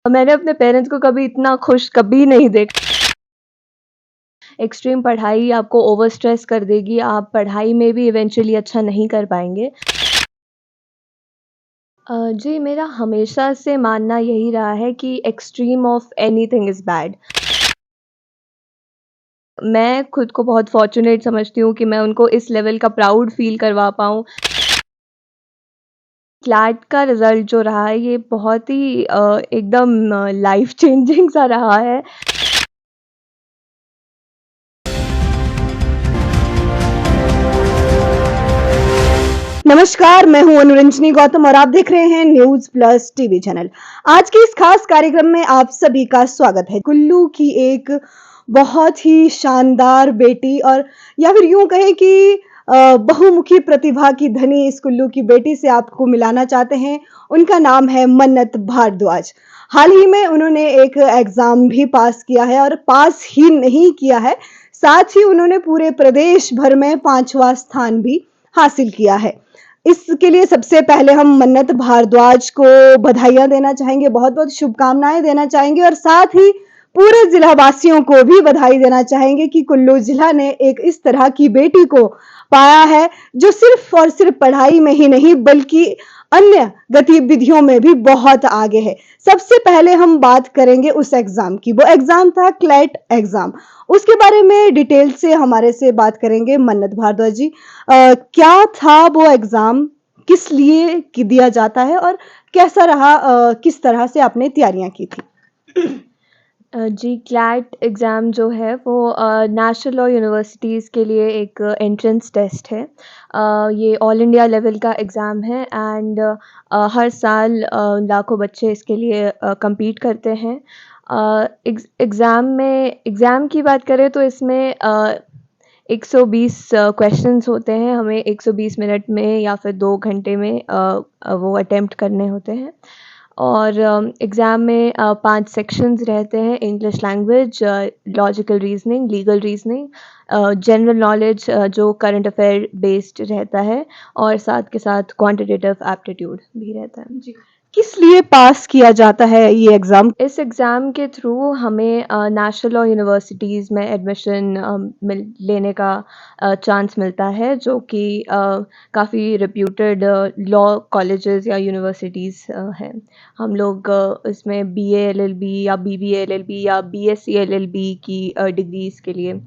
मैंने अपने पेरेंट्स को कभी इतना खुश कभी नहीं देखा। एक्सट्रीम पढ़ाई आपको ओवर स्ट्रेस कर देगी, आप पढ़ाई में भी इवेंचुअली अच्छा नहीं कर पाएँगे। जी, मेरा हमेशा से मानना यही रहा है कि extreme of anything is bad. मैं खुद को बहुत फॉर्च्यूनेट समझती हूँ कि मैं उनको इस लेवल का प्राउड फ़ील करवा पाऊँ। क्लैट का रिज़ल्ट जो रहा है ये बहुत ही एकदम लाइफ़ चेंजिंग सा रहा है। नमस्कार, मैं हूं अनुरंजनी गौतम और आप देख रहे हैं न्यूज प्लस टीवी चैनल। आज के इस खास कार्यक्रम में आप सभी का स्वागत है। कुल्लू की एक बहुत ही शानदार बेटी और या फिर यूं कहें कि बहुमुखी प्रतिभा की धनी इस कुल्लू की बेटी से आपको मिलाना चाहते हैं। उनका नाम है मन्नत भारद्वाज। हाल ही में उन्होंने एक एग्जाम भी पास किया है और पास ही नहीं किया है, साथ ही उन्होंने पूरे प्रदेश भर में 5वां स्थान भी हासिल किया है। इसके लिए सबसे पहले हम मन्नत भारद्वाज को बधाइयां देना चाहेंगे, बहुत-बहुत शुभकामनाएं देना चाहेंगे और साथ ही पूरे जिला वासियों को भी बधाई देना चाहेंगे कि कुल्लू जिला ने एक इस तरह की बेटी को पाया है जो सिर्फ और सिर्फ पढ़ाई में ही नहीं बल्कि अन्य गतिविधियों में भी बहुत आगे है। सबसे पहले हम बात करेंगे उस एग्जाम की। वो एग्जाम था क्लैट एग्जाम। उसके बारे में डिटेल से हमारे से बात करेंगे मन्नत भारद्वाज जी। क्या था वो एग्जाम, किस लिए दिया जाता है और कैसा रहा, किस तरह से आपने तैयारियां की थी? जी, क्लैट एग्ज़ाम जो है वो नेशनल और यूनिवर्सिटीज़ के लिए एक एंट्रेंस टेस्ट है। ये ऑल इंडिया लेवल का एग्ज़ाम है एंड हर साल लाखों बच्चे इसके लिए कम्पीट करते हैं। एग्ज़ाम की बात करें तो इसमें 120 क्वेश्चंस होते हैं, हमें 120 मिनट में या फिर 2 घंटे में वो अटेम्प्ट करने होते हैं। और एग्ज़ाम में 5 सेक्शंस रहते हैं, English language, logical reasoning, legal reasoning, general knowledge जो करंट अफ़ेयर बेस्ड रहता है और साथ के साथ क्वांटिटेटिव एप्टीट्यूड भी रहता है। जी। किस लिए पास किया जाता है ये एग्जाम? इस एग्ज़ाम के थ्रू हमें नेशनल और यूनिवर्सिटीज़ में एडमिशन लेने का चांस मिलता है जो कि काफ़ी रेप्यूटेड लॉ कॉलेजेस या यूनिवर्सिटीज़ हैं। हम लोग इसमें बीए एलएलबी या बीबीए एलएलबी या बीएससी एलएलबी की डिग्रीज़ के लिए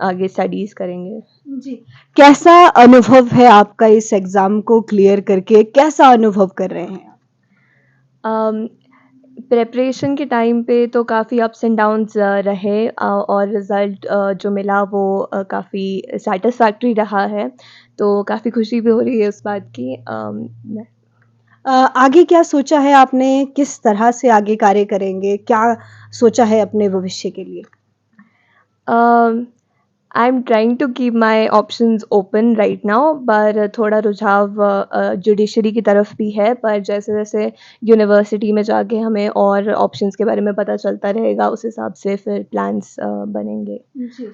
आगे स्टडीज़ करेंगे। जी। कैसा अनुभव है आपका इस एग्जाम को क्लियर करके? कैसा अनुभव कर रहे हैं? प्रिपरेशन के टाइम पे तो काफ़ी अप्स एंड डाउन्स रहे और रिज़ल्ट जो मिला वो काफ़ी सैटिस्फैक्टरी रहा है, तो काफ़ी खुशी भी हो रही है उस बात की। आगे क्या सोचा है आपने? किस तरह से आगे कार्य करेंगे? क्या सोचा है अपने भविष्य के लिए? I am trying to keep my options open right now, पर थोड़ा रुझाव जुडिशरी की तरफ भी है, पर जैसे जैसे यूनिवर्सिटी में जाके हमें और ऑप्शंस के बारे में पता चलता रहेगा, उस हिसाब से फिर प्लान्स बनेंगे। जी।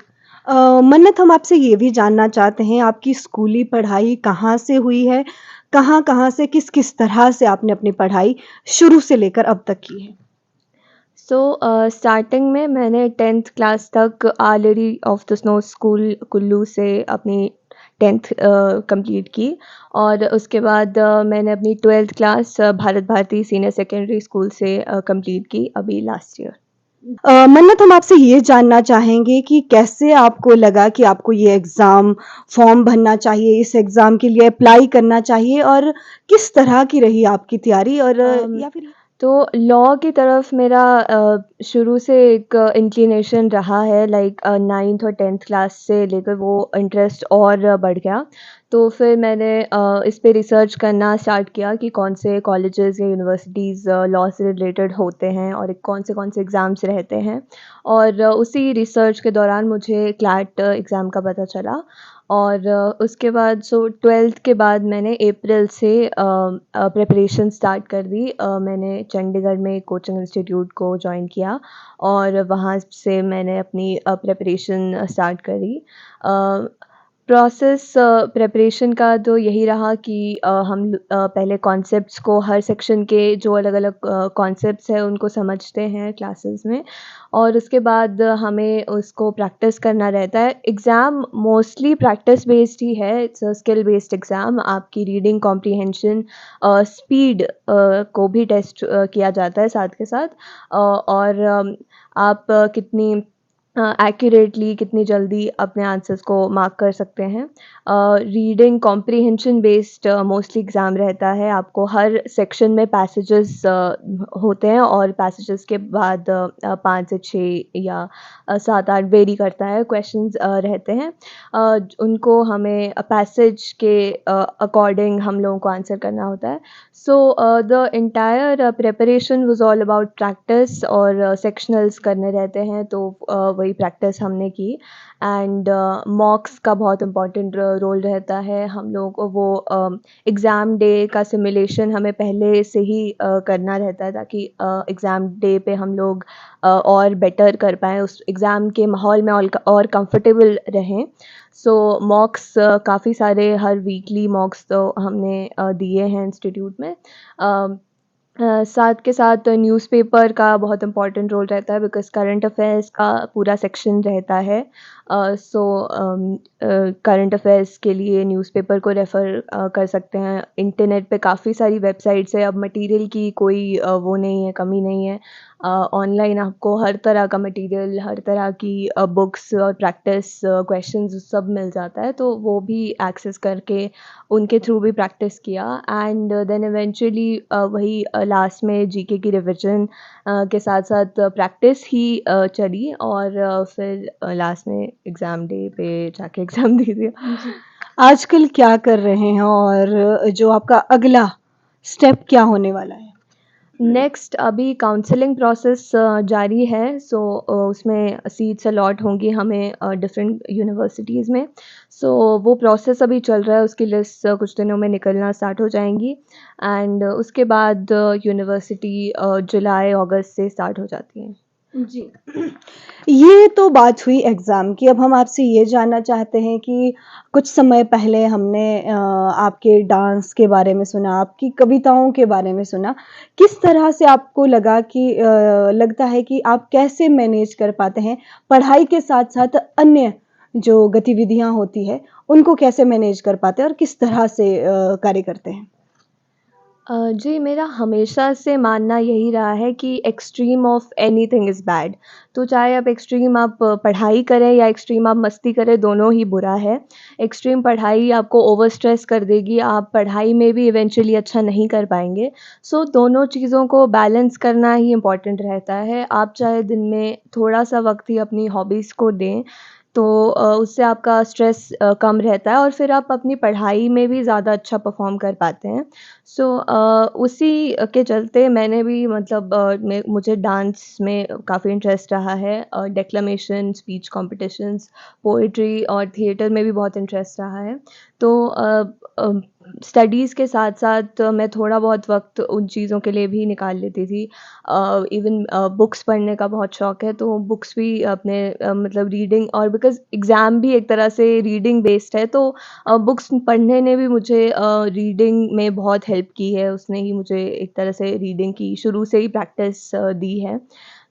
मन्नत, हम आपसे ये भी जानना चाहते हैं आपकी स्कूली पढ़ाई कहाँ से हुई है? कहाँ-कहाँ से किस-किस तरह से आपने अपनी पढ़ाई शुरू से लेकर अब तक की है? सो स्टार्टिंग में मैंने 10th क्लास तक Our Lady of the Snow School Kullu से अपनी 10th कंप्लीट की और उसके बाद मैंने अपनी 12th class Bharat Bharti senior secondary school से कंप्लीट की अभी लास्ट ईयर। मन्नत, हम आपसे ये जानना चाहेंगे कि कैसे आपको लगा कि आपको ये एग्ज़ाम फॉर्म भरना चाहिए, इस एग्ज़ाम के लिए अप्लाई करना चाहिए और किस तरह की रही आपकी तैयारी और अम, या फिर तो लॉ की तरफ मेरा शुरू से एक इंक्लिनेशन रहा है, लाइक 9th और 10th क्लास से लेकर वो इंटरेस्ट और बढ़ गया। तो फिर मैंने इस पे रिसर्च करना स्टार्ट किया कि कौन से कॉलेजेस या यूनिवर्सिटीज़ लॉ से रिलेटेड होते हैं और कौन से एग्ज़ाम्स रहते हैं। और उसी रिसर्च के दौरान मुझे क्लैट एग्ज़ाम का पता चला और उसके बाद 12th के बाद मैंने अप्रैल से प्रिपरेशन स्टार्ट कर दी। मैंने चंडीगढ़ में कोचिंग इंस्टीट्यूट को जॉइन किया और वहाँ से मैंने अपनी प्रिपरेशन स्टार्ट करी। प्रोसेस प्रिपरेशन का तो यही रहा कि पहले कॉन्सेप्ट्स को हर सेक्शन के जो अलग-अलग कॉन्सेप्ट्स हैं उनको समझते हैं क्लासेस में और उसके बाद हमें उसको प्रैक्टिस करना रहता है। एग्ज़ाम मोस्टली प्रैक्टिस बेस्ड ही है, it's a skill based exam. आपकी रीडिंग कॉम्प्रिहेंशन स्पीड को भी टेस्ट किया जाता है साथ के साथ और आप कितनी एक्यूरेटली कितनी जल्दी अपने आंसर्स को मार्क कर सकते हैं। Reading comprehension based mostly exam रहता है। आपको हर सेक्शन में पैसेजेस होते हैं और पैसेजेस के बाद 5 से 6 या 7-8 वेरी करता है क्वेश्चंस रहते हैं। उनको हमें पैसेज के अकॉर्डिंग हम लोगों को आंसर करना होता है। So the entire preparation was all about practice और सेक्शनल्स करने रहते हैं तो वही प्रैक्टिस हमने की एंड मॉक्स का बहुत इम्पोर्टेंट रोल रहता है। हम लोगों को वो एग्ज़ाम डे का सिमुलेशन हमें पहले से ही करना रहता है ताकि एग्ज़ाम डे पे हम लोग और बेटर कर पाएँ, उस एग्ज़ाम के माहौल में और कंफर्टेबल रहें। सो मॉक्स काफ़ी सारे हर वीकली मॉक्स तो हमने दिए हैं इंस्टीट्यूट में। साथ के साथ न्यूज़पेपर का बहुत इम्पोर्टेंट रोल रहता है बिकॉज़ करंट अफ़ेयर्स का पूरा सेक्शन रहता है। सो करंट अफ़ेयर्स के लिए न्यूज़पेपर को रेफ़र कर सकते हैं। इंटरनेट पे काफ़ी सारी वेबसाइट्स है, अब मटीरियल की कोई वो नहीं है, कमी नहीं है। ऑनलाइन आपको हर तरह का मटीरियल, हर तरह की बुक्स और प्रैक्टिस क्वेश्चंस सब मिल जाता है, तो वो भी एक्सेस करके उनके थ्रू भी प्रैक्टिस किया एंड देन इवेंचुअली वही लास्ट में जीके की रिविजन के साथ-साथ प्रैक्टिस ही चली और फिर लास्ट में एग्ज़ाम डे पे जाके एग्ज़ाम दे दिया। जी। आजकल क्या कर रहे हैं और जो आपका अगला स्टेप क्या होने वाला है? नेक्स्ट अभी काउंसलिंग प्रोसेस जारी है सो उसमें सीट्स अलॉट होंगी हमें डिफरेंट यूनिवर्सिटीज़ में। सो वो प्रोसेस अभी चल रहा है, उसकी लिस्ट कुछ दिनों में निकलना स्टार्ट हो जाएँगी एंड उसके बाद यूनिवर्सिटी जुलाई अगस्त से स्टार्ट हो जाती है। जी। ये तो बात हुई एग्ज़ाम की, अब हम आपसे ये जानना चाहते हैं कि कुछ समय पहले हमने आपके डांस के बारे में सुना, आपकी कविताओं के बारे में सुना। किस तरह से आपको लगा कि लगता है कि आप कैसे मैनेज कर पाते हैं, पढ़ाई के साथ-साथ अन्य जो गतिविधियाँ होती हैं, उनको कैसे मैनेज कर पाते हैं और किस तरह से कार्य करते हैं? जी, मेरा हमेशा से मानना यही रहा है कि extreme of anything is bad. तो चाहे आप एक्सट्रीम आप पढ़ाई करें या एक्सट्रीम आप मस्ती करें, दोनों ही बुरा है। एक्सट्रीम पढ़ाई आपको ओवर स्ट्रेस कर देगी, आप पढ़ाई में भी इवेंचुअली अच्छा नहीं कर पाएँगे। सो दोनों चीज़ों को बैलेंस करना ही इम्पोर्टेंट रहता है। आप चाहे दिन में थोड़ा-सा वक़्त ही अपनी हॉबीज़ को दें, तो उससे आपका स्ट्रेस कम रहता है और फिर आप अपनी पढ़ाई में भी ज़्यादा अच्छा परफ़ॉर्म कर पाते हैं। सो उसी के चलते मैंने भी मतलब मुझे डांस में काफ़ी इंटरेस्ट रहा है डेक्लेमेशन, स्पीच कॉम्पिटिशन्स, पोएट्री और थिएटर में भी बहुत इंटरेस्ट रहा है। तो स्टडीज़ के साथ-साथ मैं थोड़ा बहुत वक़्त उन चीज़ों के लिए भी निकाल लेती थी। इवन बुक्स पढ़ने का बहुत शौक है, तो बुक्स भी अपने मतलब रीडिंग और बिकॉज़ एग्ज़ाम भी एक तरह से रीडिंग बेस्ड है, तो बुक्स पढ़ने ने भी मुझे रीडिंग में बहुत हेल्प की है, उसने ही मुझे एक तरह से रीडिंग की शुरू से ही प्रैक्टिस दी है।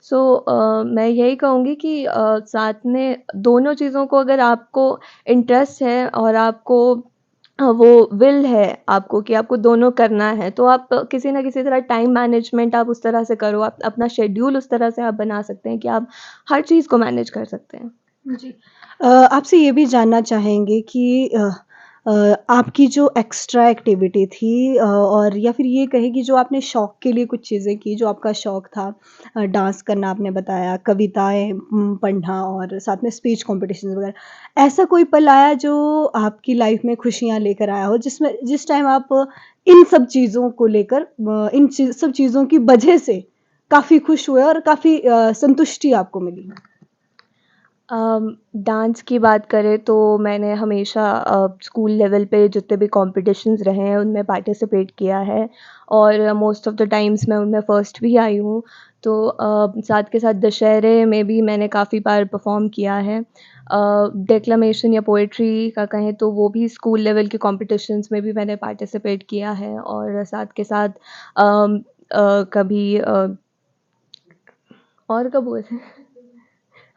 सो मैं यही कहूँगी कि साथ में दोनों चीज़ों को अगर आपको इंटरेस्ट है और आपको वो विल है आपको कि आपको दोनों करना है, तो आप किसी न किसी तरह टाइम मैनेजमेंट आप उस तरह से करो, आप अपना शेड्यूल उस तरह से आप बना सकते हैं कि आप हर चीज़ को मैनेज कर सकते हैं। जी। आपसे ये भी जानना चाहेंगे कि आपकी जो एक्स्ट्रा एक्टिविटी थी और या फिर ये कहें कि जो आपने शौक के लिए कुछ चीज़ें की, जो आपका शौक था डांस करना आपने बताया, कविताएँ पढ़ना और साथ में स्पीच कॉम्पिटिशन्स वगैरह। ऐसा कोई पल आया जो आपकी लाइफ़ में खुशियाँ लेकर आया हो, जिस टाइम आप इन सब चीज़ों को लेकर इन सब चीज़ों की वजह से काफ़ी खुश हुए और काफ़ी संतुष्टि आपको मिली? डांस की बात करें तो मैंने हमेशा स्कूल लेवल पे जितने भी कॉम्पिटिशन्स रहे हैं उनमें पार्टिसिपेट किया है और मोस्ट ऑफ़ द टाइम्स मैं उनमें फ़र्स्ट भी आई हूँ। तो साथ के साथ दशहरे में भी मैंने काफ़ी बार परफ़ॉर्म किया है। डिक्लेमेशन या पोएट्री का कहें तो वो भी स्कूल लेवल के कॉम्पिटिशन्स में भी मैंने पार्टिसिपेट किया है और साथ के साथ कभी और कब हुए थे?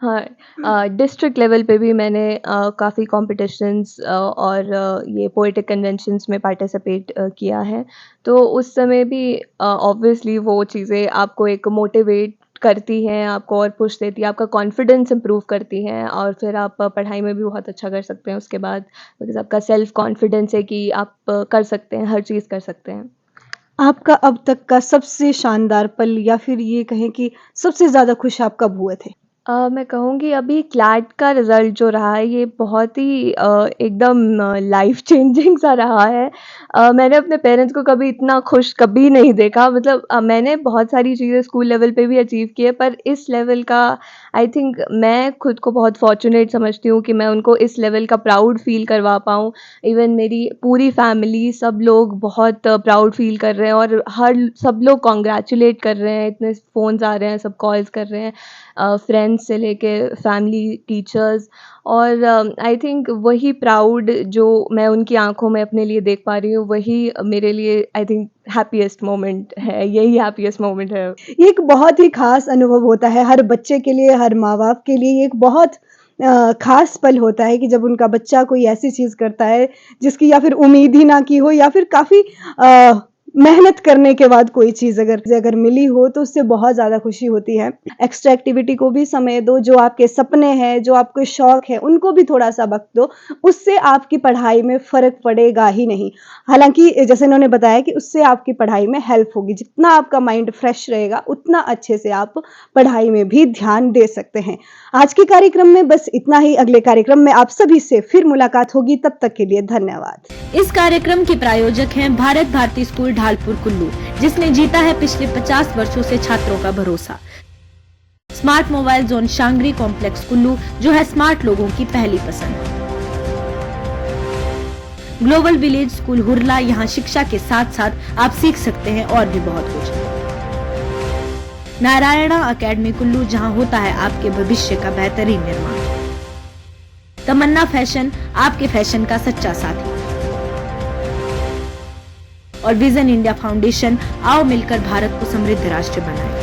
हाँ, डिस्ट्रिक्ट लेवल पे भी मैंने काफ़ी कॉम्पिटिशन्स और ये पोएटिक कन्वेंशंस में पार्टिसिपेट किया है। तो उस समय भी ऑब्वियसली वो चीज़ें आपको एक मोटिवेट करती हैं, आपको और पुश देती हैं, आपका कॉन्फिडेंस इम्प्रूव करती हैं और फिर आप पढ़ाई में भी बहुत अच्छा कर सकते हैं उसके बाद, बिकॉज़ आपका सेल्फ कॉन्फिडेंस है कि आप कर सकते हैं, हर चीज़ कर सकते हैं। आपका अब तक का सबसे शानदार पल या फिर ये कहें कि सबसे ज़्यादा खुश आप कब हुए थे? मैं कहूँगी अभी क्लैट का रिज़ल्ट जो रहा है ये बहुत ही एकदम लाइफ़ चेंजिंग सा रहा है। मैंने अपने पेरेंट्स को कभी इतना खुश कभी नहीं देखा मतलब मैंने बहुत सारी चीज़ें स्कूल लेवल पे भी अचीव की है पर इस लेवल का आई थिंक मैं खुद को बहुत फॉर्च्यूनेट समझती हूँ कि मैं उनको इस लेवल का प्राउड फ़ील करवा पाऊँ। इवन मेरी पूरी फैमिली सब लोग बहुत प्राउड फ़ील कर रहे हैं और सब लोग कांग्रेचुलेट कर रहे हैं, इतने फ़ोन्स आ रहे हैं, सब कॉल्स कर रहे हैं। फ्रेंड्स से लेके फैमिली, टीचर्स और आई थिंक वही प्राउड जो मैं उनकी आँखों में अपने लिए देख पा रही हूँ, वही मेरे लिए आई थिंक हैप्पीएस्ट मोमेंट है, यही हैप्पीएस्ट मोमेंट है। ये एक बहुत ही ख़ास अनुभव होता है हर बच्चे के लिए, हर माँ-बाप के लिए ये एक बहुत ख़ास पल होता है कि जब उनका बच्चा कोई ऐसी चीज़ करता है जिसकी या फिर उम्मीद ही ना की हो या फिर काफ़ी मेहनत करने के बाद कोई चीज़ अगर मिली हो तो उससे बहुत ज़्यादा खुशी होती है। एक्स्ट्रा एक्टिविटी को भी समय दो, जो आपके सपने हैं, जो आपके शौक हैं, उनको भी थोड़ा-सा वक़्त दो, उससे आपकी पढ़ाई में फ़र्क पड़ेगा ही नहीं। हालाँकि जैसे इन्होंने बताया कि उससे आपकी पढ़ाई में हेल्प होगी, जितना आपका माइंड फ्रेश रहेगा, उतना अच्छे से आप पढ़ाई में भी ध्यान दे सकते हैं। आज के कार्यक्रम में बस इतना ही, अगले कार्यक्रम में आप सभी से फिर मुलाकात होगी, तब तक के लिए धन्यवाद। इस कार्यक्रम के प्रायोजक हैं भारत भारती स्कूल ढालपुर कुल्लू, जिसने जीता है पिछले 50 वर्षों से छात्रों का भरोसा। Smart mobile zone Shangri complex Kullu, जो है स्मार्ट लोगों की पहली पसंद। ग्लोबल विलेज स्कूल हुरला, यहाँ शिक्षा के साथ साथ आप सीख सकते हैं और भी बहुत कुछ। नारायणा अकेडमी कुल्लू, जहाँ होता है आपके भविष्य का बेहतरीन निर्माण। तमन्ना फैशन, आपके फैशन का सच्चा साथी। और विजन इंडिया फाउंडेशन, आओ मिलकर भारत को समृद्ध राष्ट्र बनाएं।